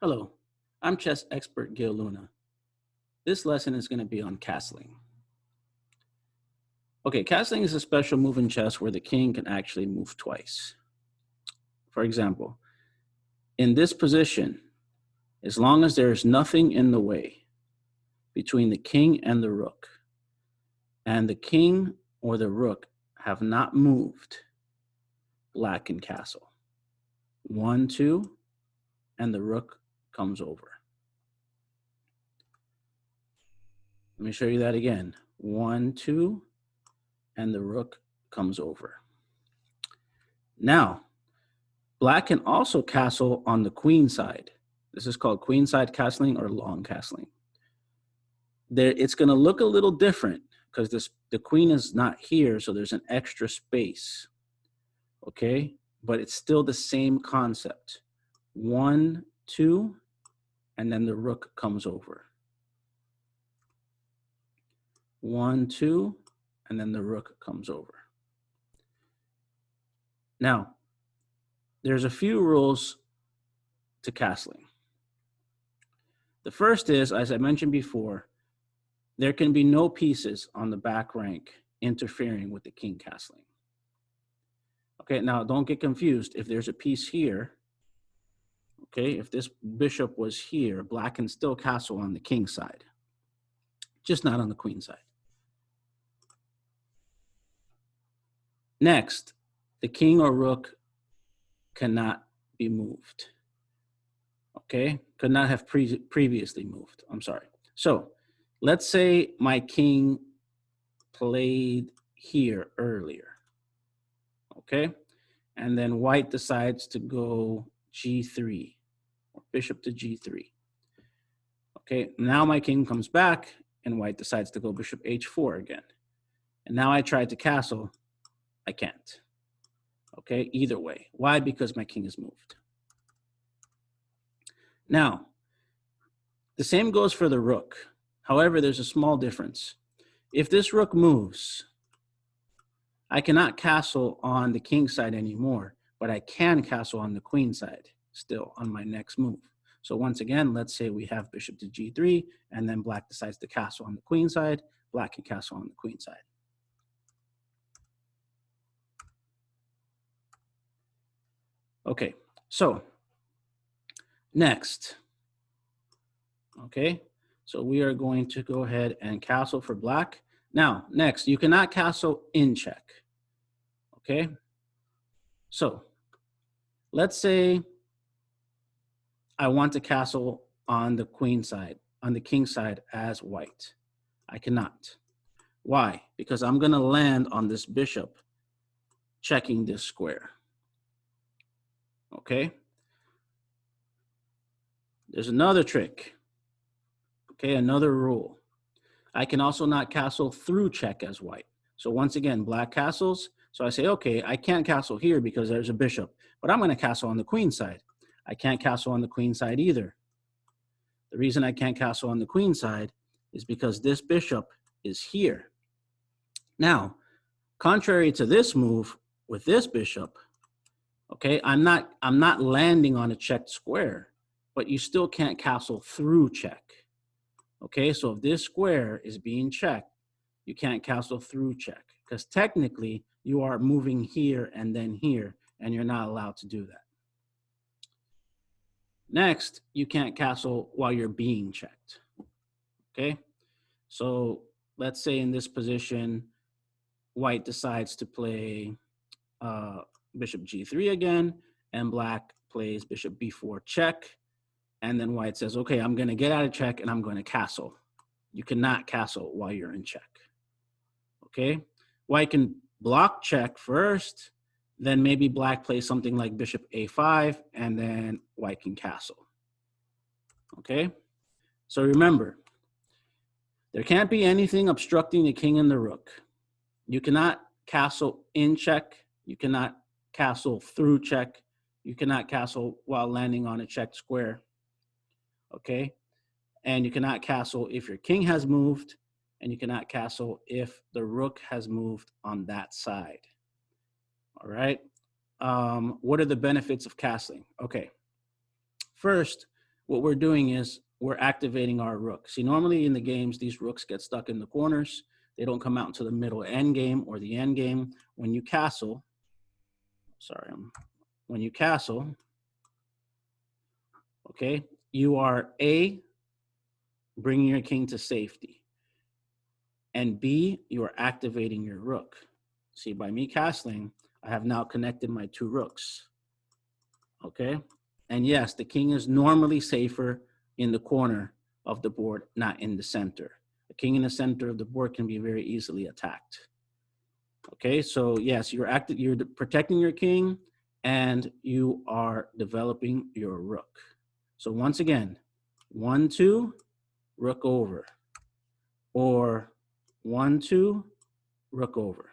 Hello, I'm chess expert Gil Luna. This lesson is going to be on castling. Okay, castling is a special move in chess where the king can actually move twice. For example, in this position, as long as there is nothing in the way between the king and the rook, and the king or the rook have not moved, black can castle. 1, 2, and the rook comes over. Let me show you that again. 1, 2, and the rook comes over. Now, black can also castle on the queen side. This is called queenside castling or long castling. It's going to look a little different because the queen is not here, so there's an extra space. Okay, but it's still the same concept. 1, 2, and then the rook comes over. 1, 2, and then the rook comes over. Now, there's a few rules to castling. The first is, as I mentioned before, there can be no pieces on the back rank interfering with the king castling. Okay, now don't get confused. If there's a piece here, okay, if this bishop was here, black can still castle on the king side, just not on the queen side. Next, the king or rook cannot be moved. Okay, could not have previously moved. I'm sorry. So let's say my king played here earlier. Okay, and then white decides to go g3, or bishop to g3. Okay, now my king comes back, and white decides to go bishop h4 again. And now I tried to castle, I can't. Okay, either way. Why? Because my king is moved. Now, the same goes for the rook. However, there's a small difference. If this rook moves, I cannot castle on the king side anymore, but I can castle on the queen side still on my next move. So once again, let's say we have bishop to g3, and then black decides to castle on the queen side. Black can castle on the queen side. Okay, so next, okay, so we are going to go ahead and castle for black. Now, next, you cannot castle in check, okay? So let's say I want to castle on the queen side, on the king side as white. I cannot. Why? Because I'm going to land on this bishop checking this square. Okay? There's another trick. Okay, another rule. I can also not castle through check as white. So once again, black castles. So I say, okay, I can't castle here because there's a bishop, but I'm going to castle on the queen side. I can't castle on the queen side either. The reason I can't castle on the queen side is because this bishop is here. Now, contrary to this move with this bishop, okay, I'm not landing on a checked square, but you still can't castle through check. Okay, so if this square is being checked, you can't castle through check because technically you are moving here and then here, and you're not allowed to do that. Next, you can't castle while you're being checked. Okay, so let's say in this position, white decides to play bishop g3 again, and black plays bishop b4 check, and then white says, okay, I'm going to get out of check and I'm going to castle. You cannot castle while you're in check. Okay, white can block check first, then maybe black plays something like bishop a5, and then white can castle. Okay, so remember, there can't be anything obstructing the king and the rook. You cannot castle in check. You cannot castle through check. You cannot castle while landing on a checked square. Okay, and you cannot castle if your king has moved, and you cannot castle if the rook has moved on that side. All right. What are the benefits of castling? Okay. First, what we're doing is we're activating our rook. See, normally in the games, these rooks get stuck in the corners. They don't come out into the middle end game or the end game. When you castle, when you castle, okay, you are A, bringing your king to safety, and B, you are activating your rook. See, by me castling, I have now connected my two rooks, okay? And yes, the king is normally safer in the corner of the board, not in the center. The king in the center of the board can be very easily attacked. Okay, so yes, you're protecting your king and you are developing your rook. So once again, 1-2, rook over, or 1-2, rook over.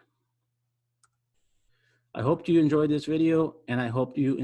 I hope you enjoyed this video, and I hope you